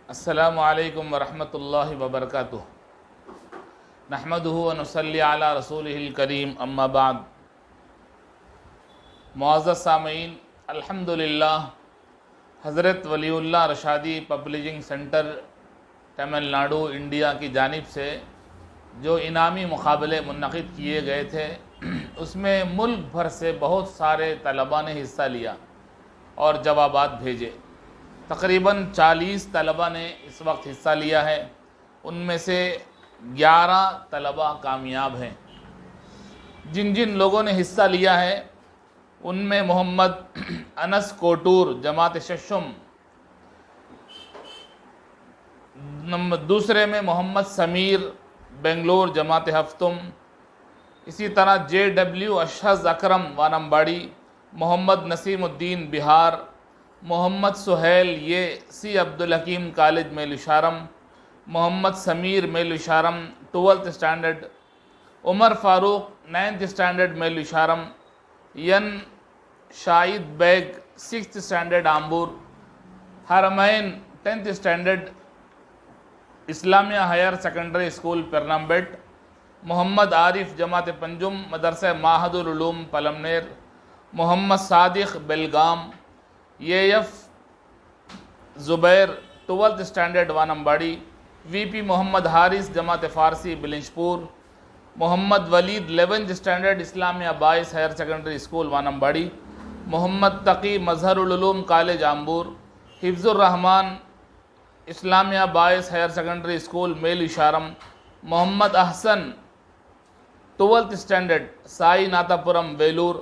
السلام علیکم ورحمۃ اللہ وبرکاتہ۔ نحمدہ ونصلی علی رسولہ الکریم، اما بعد۔ معزز سامعین، الحمدللہ Hazrat Wali Ullah Rashadi publishing centre Tamil Nadu India کی جانب سے جو انعامی مقابلے منعقد کیے گئے تھے اس میں ملک بھر سے بہت سارے طلباء نے حصہ لیا اور جوابات بھیجے۔ تقریباً 40 طلباء نے اس وقت حصہ لیا ہے، ان میں سے 11 طلباء کامیاب ہیں۔ جن لوگوں نے حصہ لیا ہے ان میں محمد انس کوٹور جماعت ششم، دوسرے میں محمد سمیر بنگلور جماعت ہفتم، اسی طرح JW اشہز اکرم وانمباڑی، Mohammed Naseem Uddin Bihar, Mohammed Sohail C Abdulhakim college Melvisharam, Mohammed Sameer Melvisharam 12th standard, Umar Farooq 9th standard Melvisharam, Shahid Baig 6th standard Ambur, Harmain 10th standard Islamiah higher secondary school Pernambut, Mohammed Arif جماعت پنجم مدرسہ Mahad al-Uloom Palamaner, Mohammed Sadiq Belgaum, Zubair 12th standard Vaniyambadi, VP Mohammed Haris جماعت Farsi Balanchpur, Mohammed Waleed 11th standard Islamiah boys higher secondary school Vaniyambadi, Mohammed Taqi Mazhar al-Uloom college آمبور، حفظ الرحمان اسلامیہ boys higher secondary school میلوشارم، Muhammad Ahsan 12th standard سائی ناتاپورم ویلور۔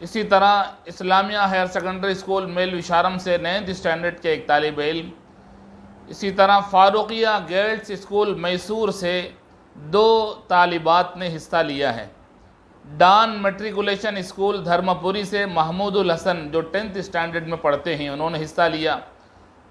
اسی طرح اسلامیہ ہائر سیکنڈری اسکول میلوشارم سے 9th standard کے ایک طالب علم، اسی طرح فاروقیہ گرلز اسکول میسور سے 2 طالبات نے حصہ لیا ہے۔ ڈان میٹریکولیشن اسکول دھرمپوری سے محمود الحسن جو 10th اسٹینڈرڈ میں پڑھتے ہیں انہوں نے حصہ لیا۔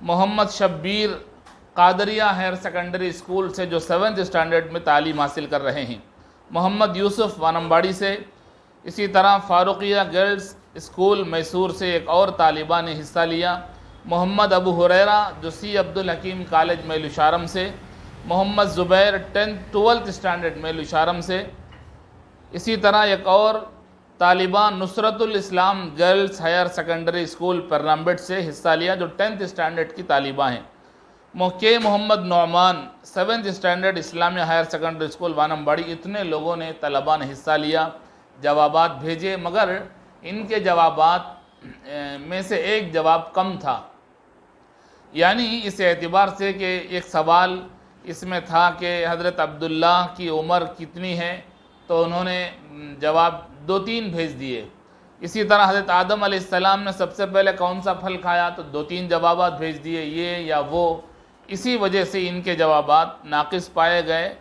محمد شبیر قادریہ ہائر سیکنڈری اسکول سے جو 7th اسٹینڈرڈ میں تعلیم حاصل کر رہے ہیں۔ محمد یوسف وانمباڑی سے، اسی طرح فاروقیہ گرلز اسکول میسور سے ایک اور طالبہ نے حصہ لیا۔ محمد ابو ہریرہ جو سی عبدالحکیم کالج میلوشارم سے، محمد زبیر 12th اسٹینڈرڈ میلوشارم سے، اسی طرح ایک اور طالبہ نصرت الاسلام گرلز ہائر سیکنڈری اسکول پرنمبٹ سے حصہ لیا جو 10th اسٹینڈرڈ کی طالبہ ہیں۔ محمد Noman 7th standard Islamiah higher secondary school وانمباڑی۔ اتنے لوگوں نے طلباء نے حصہ لیا، جوابات بھیجے، مگر ان کے جوابات میں سے ایک جواب کم تھا، یعنی اس اعتبار سے کہ ایک سوال اس میں تھا کہ حضرت عبداللہ کی عمر کتنی ہے، تو انہوں نے جواب 2-3 بھیج دیے۔ اسی طرح حضرت آدم علیہ السلام نے سب سے پہلے کون سا پھل کھایا، تو 2-3 جوابات بھیج دیے، یہ یا وہ۔ اسی وجہ سے ان کے جوابات ناقص پائے گئے۔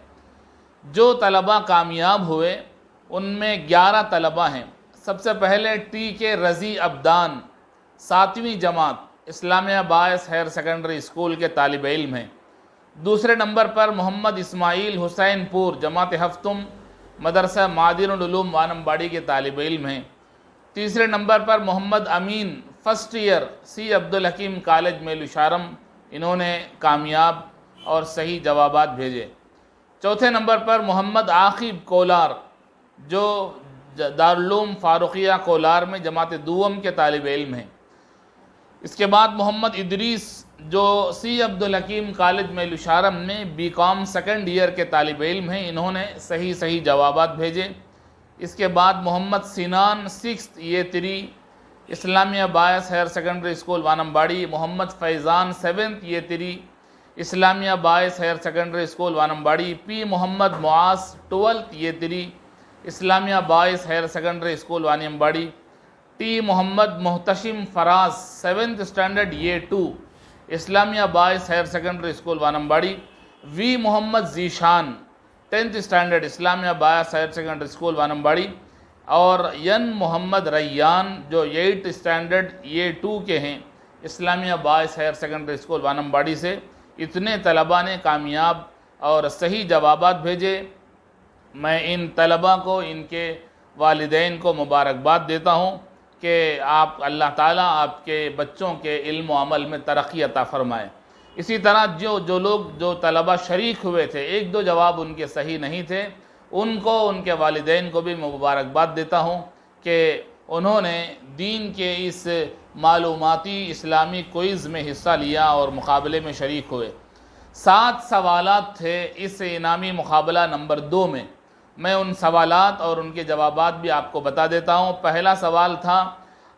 جو طلباء کامیاب ہوئے ان میں 11 طلباء ہیں۔ سب سے پہلے TK رضی عبدان 7ویں جماعت اسلامیہ بائس ہائر سیکنڈری اسکول کے طالب علم ہیں۔ دوسرے نمبر پر محمد اسماعیل حسین پور جماعت ہفتم مدرسہ معدن العلوم وانمباڑی کے طالب علم ہیں۔ تیسرے نمبر پر محمد امین 1st ایئر سی عبدالحکیم کالج میلوشارم، انہوں نے کامیاب اور صحیح جوابات بھیجے۔ چوتھے نمبر پر محمد عاقب کولار جو دارالعلوم فاروقیہ کولار میں جماعت دوم کے طالب علم ہیں۔ اس کے بعد محمد ادریس جو سی عبدالحکیم کالج میلوشارم میں BCom 2nd ایئر کے طالب علم ہیں، انہوں نے صحیح جوابات بھیجے۔ اس کے بعد محمد سنان 6th A3 اسلامیہ boys higher secondary school Vaniyambadi, محمد فیضان 7th A3 اسلامیہ boys higher secondary school وانمباڑی، P محمد معاذ 12th A3 اسلامیہ boys higher secondary school وانمباڑی، T محمد محتشم فراز 7th اسٹینڈرڈ A2 اسلامیہ boys higher secondary school وانمباڑی، V محمد Zeeshan 10th standard Islamiah boys higher secondary school وانمباڑی، اور N محمد ریان جو 8th standard A2 کے ہیں اسلامیہ boys higher secondary school وانمباڑی سے۔ اتنے طلباء نے کامیاب اور صحیح جوابات بھیجے۔ میں ان طلباء کو، ان کے والدین کو مبارکباد دیتا ہوں کہ آپ اللہ تعالیٰ آپ کے بچوں کے علم و عمل میں ترقی عطا فرمائے۔ اسی طرح جو طلبہ شریک ہوئے تھے، ایک دو جواب ان کے صحیح نہیں تھے، ان کو ان کے والدین کو بھی مبارکباد دیتا ہوں کہ انہوں نے دین کے اس معلوماتی اسلامی کوئز میں حصہ لیا اور مقابلے میں شریک ہوئے۔ 7 سوالات تھے اس انعامی مقابلہ نمبر 2 میں۔ میں ان سوالات اور ان کے جوابات بھی آپ کو بتا دیتا ہوں۔ پہلا سوال تھا،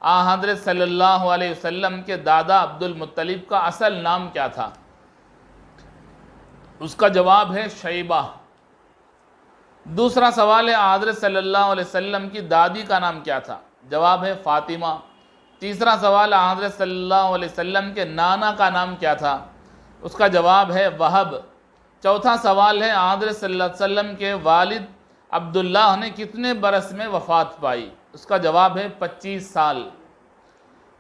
حضرت صلی اللہ علیہ وسلم کے دادا عبد المطلب کا اصل نام کیا تھا؟ اس کا جواب ہے شیبہ۔ دوسرا سوال ہے، حضرت صلی اللہ علیہ وسلم کی دادی کا نام کیا تھا؟ جواب ہے فاطمہ۔ تیسرا سوال، حضرت صلی اللہ علیہ وسلم کے نانا کا نام کیا تھا؟ اس کا جواب ہے وہب۔ چوتھا سوال ہے، حضرت صلی اللہ علیہ وسلم کے والد عبداللہ نے کتنے برس میں وفات پائی؟ اس کا جواب ہے 25 سال۔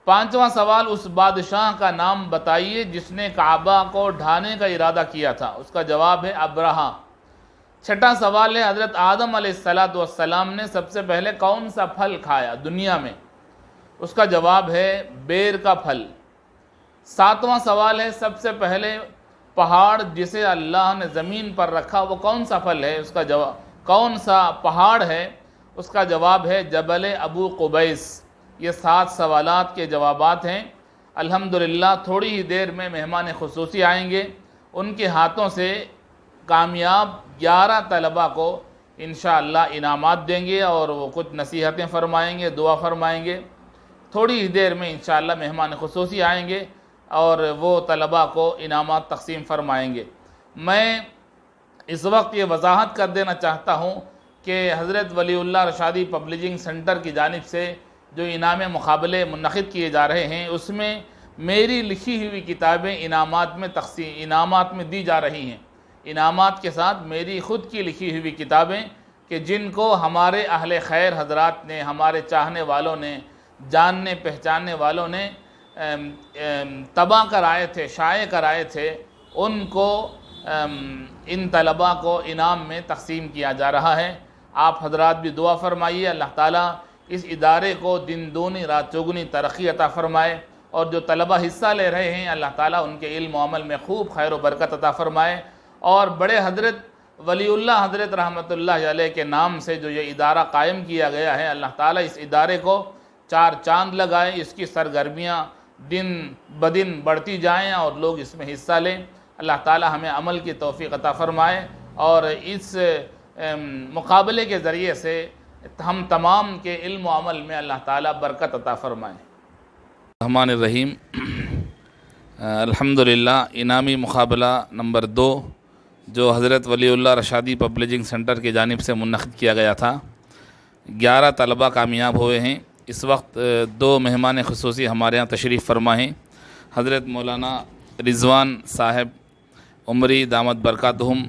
پانچواں سوال، اس بادشاہ کا نام بتائیے جس نے کعبہ کو ڈھانے کا ارادہ کیا تھا؟ اس کا جواب ہے ابرہہ۔ چھٹا سوال ہے، حضرت آدم علیہ السلام نے سب سے پہلے کون سا پھل کھایا دنیا میں؟ اس کا جواب ہے بیر کا پھل۔ ساتواں سوال ہے، سب سے پہلے پہاڑ جسے اللہ نے زمین پر رکھا وہ کون سا پھل ہے؟ اس کا جواب کون سا پہاڑ ہے؟ اس کا جواب ہے جبل ابو قبیس۔ یہ 7 سوالات کے جوابات ہیں۔ الحمدللہ تھوڑی ہی دیر میں مہمان خصوصی آئیں گے، ان کے ہاتھوں سے کامیاب 11 طلبہ کو انشاءاللہ انعامات دیں گے اور وہ کچھ نصیحتیں فرمائیں گے، دعا فرمائیں گے۔ تھوڑی ہی دیر میں انشاءاللہ مہمان خصوصی آئیں گے اور وہ طلبہ کو انعامات تقسیم فرمائیں گے۔ میں اس وقت یہ وضاحت کر دینا چاہتا ہوں کہ حضرت ولی اللہ رشادی پبلشنگ سینٹر کی جانب سے جو انعام مقابلے منعقد کیے جا رہے ہیں، اس میں میری لکھی ہوئی کتابیں انعامات میں دی جا رہی ہیں۔ انعامات کے ساتھ میری خود کی لکھی ہوئی کتابیں کہ جن کو ہمارے اہل خیر حضرات نے، ہمارے چاہنے والوں نے، جاننے پہچاننے والوں نے طبع کرائے تھے، شائع کرائے تھے، ان کو ان طلباء کو انعام میں تقسیم کیا جا رہا ہے۔ آپ حضرات بھی دعا فرمائیے، اللہ تعالیٰ اس ادارے کو دن دونی رات چوگنی ترقی عطا فرمائے، اور جو طلباء حصہ لے رہے ہیں اللہ تعالیٰ ان کے علم و عمل میں خوب خیر و برکت عطا فرمائے، اور بڑے حضرت ولی اللہ حضرت رحمۃ اللہ علیہ کے نام سے جو یہ ادارہ قائم کیا گیا ہے، اللہ تعالیٰ اس ادارے کو 4 چاند لگائے، اس کی سرگرمیاں دن بدن بڑھتی جائیں اور لوگ اس میں حصہ لیں۔ اللہ تعالیٰ ہمیں عمل کی توفیق عطا فرمائے اور اس مقابلے کے ذریعے سے ہم تمام کے علم و عمل میں اللہ تعالیٰ برکت عطا فرمائے۔ الرحمن الرحیم۔ الحمدللہ انعامی مقابلہ نمبر 2 جو حضرت ولی اللہ رشادی پبلشنگ سینٹر کی جانب سے منعقد کیا گیا تھا، 11 طلباء کامیاب ہوئے ہیں۔ اس وقت 2 مہمان خصوصی ہمارے ہاں تشریف فرما ہیں، حضرت مولانا رضوان صاحب عمری دامت برکاتہم،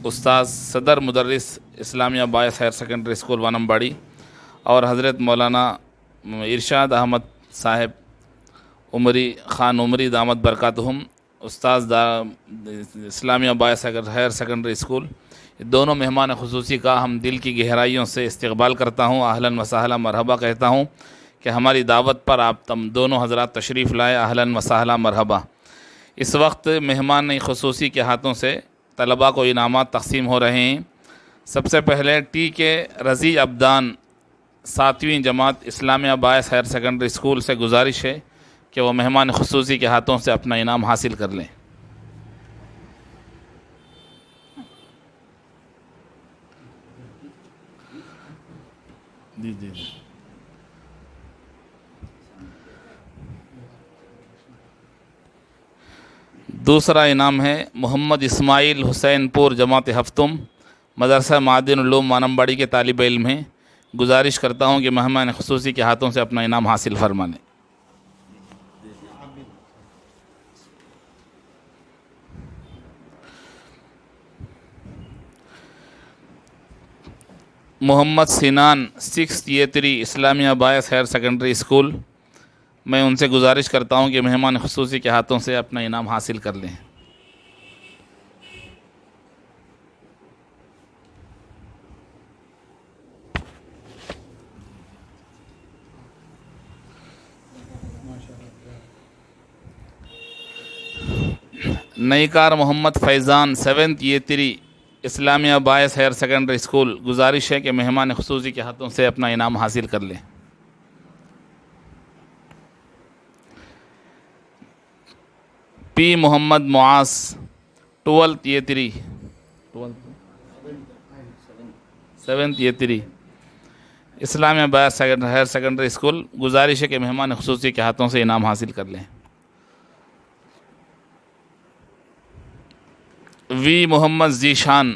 استاذ صدر مدرس اسلامیہ بائس ہائر سیکنڈری اسکول وانمباڑی، اور حضرت مولانا ارشاد احمد صاحب عمری خان عمری دامت برکاتہم، استاذ اسلامیہ بائس ہائر سیکنڈری اسکول۔ دونوں مہمان خصوصی کا ہم دل کی گہرائیوں سے استقبال کرتا ہوں، اہلاً و سہلا مرحبا کہتا ہوں کہ ہماری دعوت پر آپ دونوں حضرات تشریف لائے، اہلاً و سہلا مرحبا۔ اس وقت مہمان خصوصی کے ہاتھوں سے طلباء کو انعامات تقسیم ہو رہے ہیں۔ سب سے پہلے ٹی کے رضی عبدان 7ویں جماعت اسلامیہ بائس ہائر سیکنڈری اسکول سے گزارش ہے کہ وہ مہمان خصوصی کے ہاتھوں سے اپنا انعام حاصل کر لیں۔ جی۔ دوسرا انعام ہے محمد اسماعیل حسین پور جماعت ہفتم، مدرسہ معدن علوم وانمباڑی کے طالب علم ہیں۔ گزارش کرتا ہوں کہ مہمان خصوصی کے ہاتھوں سے اپنا انعام حاصل فرما لیں۔ محمد سنان 6th A3 اسلامیہ بائس ہائر سیکنڈری اسکول، میں ان سے گزارش کرتا ہوں کہ مہمان خصوصی کے ہاتھوں سے اپنا انعام حاصل کر لیں۔ نئی کار محمد فیضان 7th یہ3 اسلامیہ بائس ہائر سیکنڈری اسکول، گزارش ہے کہ مہمان خصوصی کے ہاتھوں سے اپنا انعام حاصل کر لیں۔ پی محمد معاذ 12th یہ3 7th یہ3 اسلامیہ بائس ہائر سیکنڈری اسکول، گزارش ہے کہ مہمان خصوصی کے ہاتھوں سے انعام حاصل کر لیں۔ وی محمد ذیشان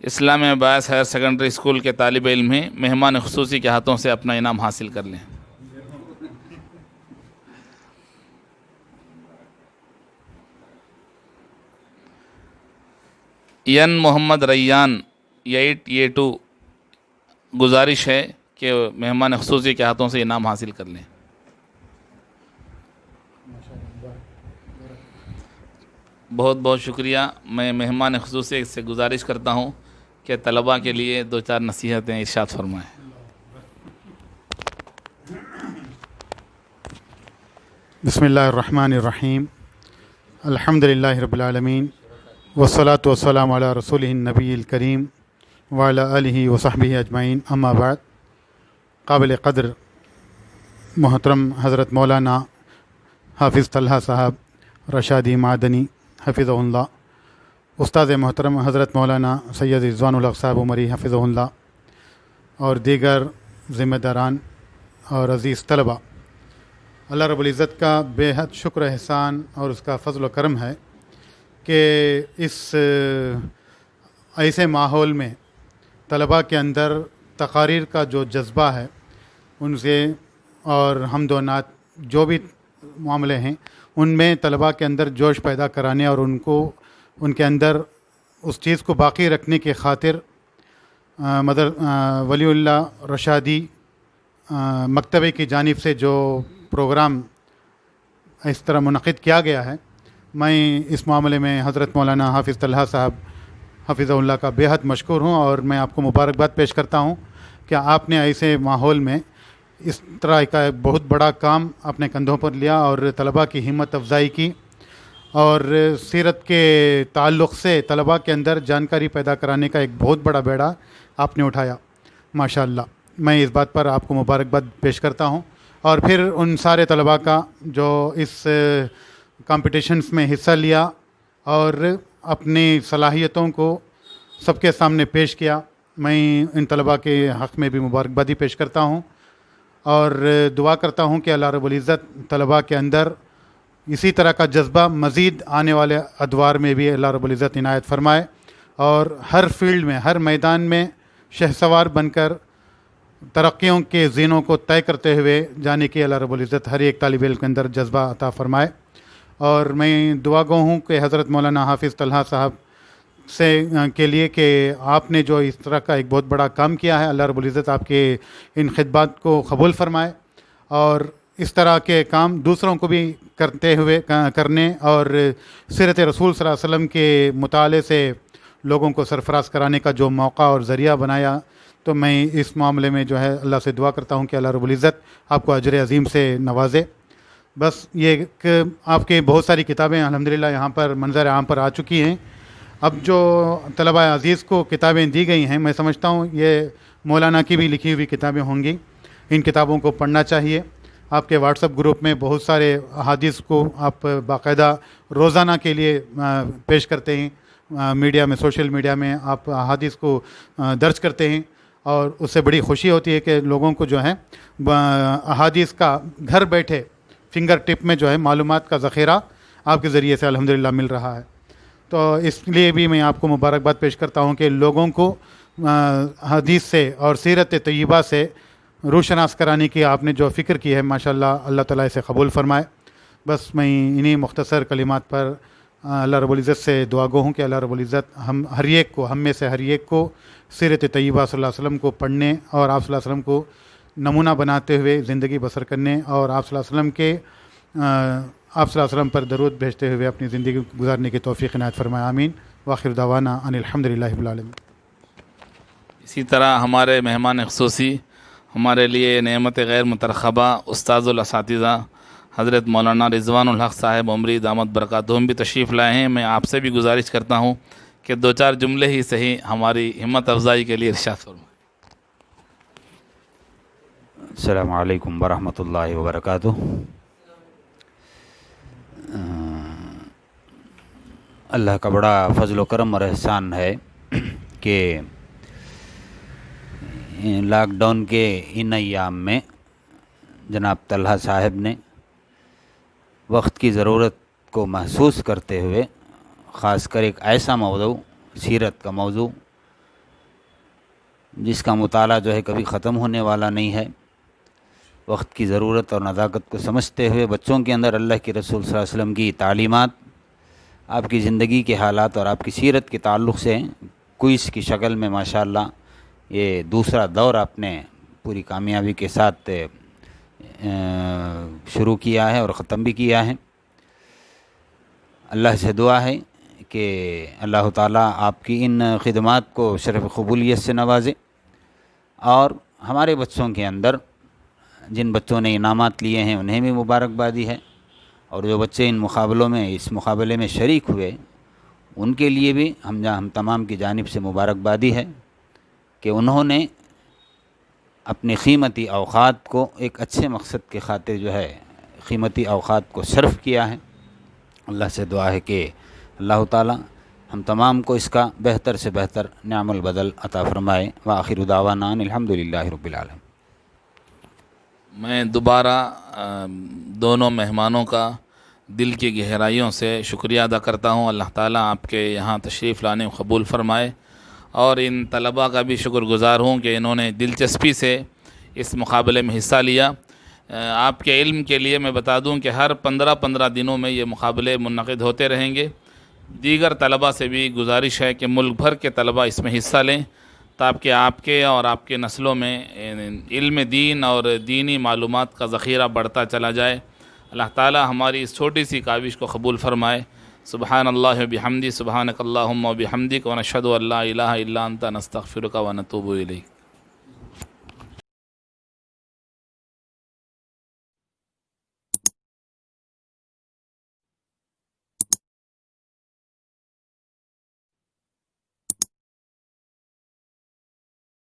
اسلامیہ بائس ہائر سیکنڈری اسکول کے طالب علم ہیں، مہمان خصوصی کے ہاتھوں سے اپنا انعام حاصل کر لیں۔ ین محمد ریان 8 یہ2 گزارش ہے کہ مہمان خصوصی کے ہاتھوں سے انعام حاصل کر لیں۔ بہت بہت شکریہ۔ میں مہمان خصوصی سے گزارش کرتا ہوں کہ طلباء کے لیے 2-4 نصیحتیں ارشاد فرمائیں۔ بسم اللہ الرحمن الرحیم، الحمد للہ رب العالمین، والصلاة والسلام علی رسولہ النبی الکریم وعلی آلہ وصحبہ اجمعین، اما بعد۔ قابل قدر محترم حضرت مولانا حافظ طلحہ صاحب رشادی معدنی حفظہ اللہ، استاد محترم حضرت مولانا سید رضوان الحق صاحب عمری حفظہ اللہ، اور دیگر ذمہ داران اور عزیز طلباء، اللہ رب العزت کا بے حد شکر احسان اور اس کا فضل و کرم ہے کہ اس ایسے ماحول میں طلباء کے اندر تقاریر کا جو جذبہ ہے ان سے اور حمد و نعت جو بھی معاملے ہیں ان میں طلباء کے اندر جوش پیدا کرانے اور ان کے اندر اس چیز کو باقی رکھنے کی خاطر مدر ولی اللہ رشادی مکتبے کی جانب سے جو پروگرام اس طرح منعقد کیا گیا ہے، میں اس معاملے میں حضرت مولانا حافظ طلحہ صاحب حفظہ اللہ کا بے حد مشکور ہوں، اور میں آپ کو مبارکباد پیش کرتا ہوں کہ آپ نے ایسے ماحول میں اس طرح کا ایک بہت بڑا کام اپنے کندھوں پر لیا اور طلباء کی ہمت افزائی کی، اور سیرت کے تعلق سے طلباء کے اندر جانکاری پیدا کرانے کا ایک بہت بڑا بیڑا آپ نے اٹھایا، ماشاءاللہ۔ میں اس بات پر آپ کو مبارکباد پیش کرتا ہوں، اور پھر ان سارے طلباء کا جو اس کمپٹیشنز میں حصہ لیا اور اپنی صلاحیتوں کو سب کے سامنے پیش کیا، میں ان طلباء کے حق میں بھی مبارکبادی پیش کرتا ہوں، اور دعا کرتا ہوں کہ اللہ رب العزت طلباء کے اندر اسی طرح کا جذبہ مزید آنے والے ادوار میں بھی اللہ رب العزت عنایت فرمائے، اور ہر فیلڈ میں، ہر میدان میں شہسوار بن کر ترقیوں کے زینوں کو طے کرتے ہوئے جانے کی اللہ رب العزت ہر ایک طالب علم کے اندر جذبہ عطا فرمائے۔ اور میں دعا گو ہوں کہ حضرت مولانا حافظ طلحہ صاحب سے کے لیے کہ آپ نے جو اس طرح کا ایک بہت بڑا کام کیا ہے، اللہ رب العزت آپ کے ان خدمات کو قبول فرمائے، اور اس طرح کے کام دوسروں کو بھی کرنے اور سیرت رسول صلی اللہ علیہ وسلم کے مطالعے سے لوگوں کو سرفراز کرانے کا جو موقع اور ذریعہ بنایا، تو میں اس معاملے میں جو ہے اللہ سے دعا کرتا ہوں کہ اللہ رب العزت آپ کو اجر عظیم سے نوازے۔ بس یہ کہ آپ کے بہت ساری کتابیں الحمدللہ یہاں پر منظر عام پر آ چکی ہیں۔ اب جو طلباء عزیز کو کتابیں دی گئی ہیں، میں سمجھتا ہوں یہ مولانا کی بھی لکھی ہوئی کتابیں ہوں گی، ان کتابوں کو پڑھنا چاہیے۔ آپ کے واٹس ایپ گروپ میں بہت سارے احادیث کو آپ باقاعدہ روزانہ کے لیے پیش کرتے ہیں، میڈیا میں، سوشل میڈیا میں آپ احادیث کو درج کرتے ہیں، اور اس سے بڑی خوشی ہوتی ہے کہ لوگوں کو جو ہے احادیث کا گھر بیٹھے فنگر ٹپ میں جو ہے معلومات کا ذخیرہ آپ کے ذریعے سے الحمدللہ مل رہا ہے۔ تو اس لیے بھی میں آپ کو مبارکباد پیش کرتا ہوں کہ لوگوں کو حدیث سے اور سیرت طیبہ سے روشناس کرانے کی آپ نے جو فکر کی ہے، ماشاءاللہ اللہ تعالیٰ اسے قبول فرمائے۔ بس میں انہی مختصر کلمات پر اللہ رب العزت سے دعا گو ہوں کہ اللہ رب العزت ہم میں سے ہر ایک کو سیرت طیبہ صلی اللہ علیہ وسلم کو پڑھنے اور آپ صلی اللہ علیہ وسلم کو نمونہ بناتے ہوئے زندگی بسر کرنے، اور آپ صلی اللہ علیہ وسلم پر درود بھیجتے ہوئے اپنی زندگی گزارنے کی توفیق عنایت فرمائے، آمین۔ وآخر دعوانا ان الحمدللہ رب العالمین۔ اسی طرح ہمارے مہمان خصوصی، ہمارے لیے نعمت غیر مترقبہ استاذ الاساتذہ حضرت مولانا رضوان الحق صاحب عمری دامت برکاتہم بھی تشریف لائے ہیں. میں آپ سے بھی گزارش کرتا ہوں کہ 2-4 جملے ہی صحیح ہماری ہمت افزائی کے لیے ارشاد فرمائیں. السلام علیکم ورحمۃ اللہ وبرکاتہ. اللہ کا بڑا فضل و کرم اور احسان ہے کہ لاک ڈاؤن کے ان ایام میں جناب طلحہ صاحب نے وقت کی ضرورت کو محسوس کرتے ہوئے خاص کر ایک ایسا موضوع، سیرت کا موضوع، جس کا مطالعہ جو ہے کبھی ختم ہونے والا نہیں ہے، وقت کی ضرورت اور نزاکت کو سمجھتے ہوئے بچوں کے اندر اللہ کے رسول صلی اللہ علیہ وسلم کی تعلیمات، آپ کی زندگی کے حالات اور آپ کی سیرت کے تعلق سے کوئز کی شکل میں ماشاءاللہ یہ دوسرا دور آپ نے پوری کامیابی کے ساتھ شروع کیا ہے اور ختم بھی کیا ہے. اللہ سے دعا ہے کہ اللہ تعالیٰ آپ کی ان خدمات کو شرف قبولیت سے نوازے، اور ہمارے بچوں کے اندر جن بچوں نے انعامات لیے ہیں انہیں بھی مبارکبادی ہے، اور جو بچے اس مقابلے میں شریک ہوئے ان کے لیے بھی ہم تمام کی جانب سے مبارکبادی ہے کہ انہوں نے اپنے قیمتی اوقات کو ایک اچھے مقصد کے خاطر جو ہے قیمتی اوقات کو صرف کیا ہے. اللہ سے دعا ہے کہ اللہ تعالی ہم تمام کو اس کا بہتر سے بہتر نعم البدل عطا فرمائے. وآخر دعوانا الحمدللہ رب العالمین. میں دوبارہ دونوں مہمانوں کا دل کی گہرائیوں سے شکریہ ادا کرتا ہوں. اللہ تعالیٰ آپ کے یہاں تشریف لانے کو قبول فرمائے، اور ان طلباء کا بھی شکر گزار ہوں کہ انہوں نے دلچسپی سے اس مقابلے میں حصہ لیا. آپ کے علم کے لیے میں بتا دوں کہ ہر 15 دنوں میں یہ مقابلے منعقد ہوتے رہیں گے. دیگر طلباء سے بھی گزارش ہے کہ ملک بھر کے طلباء اس میں حصہ لیں تاکہ آپ کے اور آپ کے نسلوں میں علم دین اور دینی معلومات کا ذخیرہ بڑھتا چلا جائے. اللہ تعالی ہماری اس چھوٹی سی کاوش کو قبول فرمائے. سبحان اللہ و بحمدی، سبحانک اللہم و بحمدک، ونشہد ان لا الہ الا انت، نستغفرک و نتوب الیک.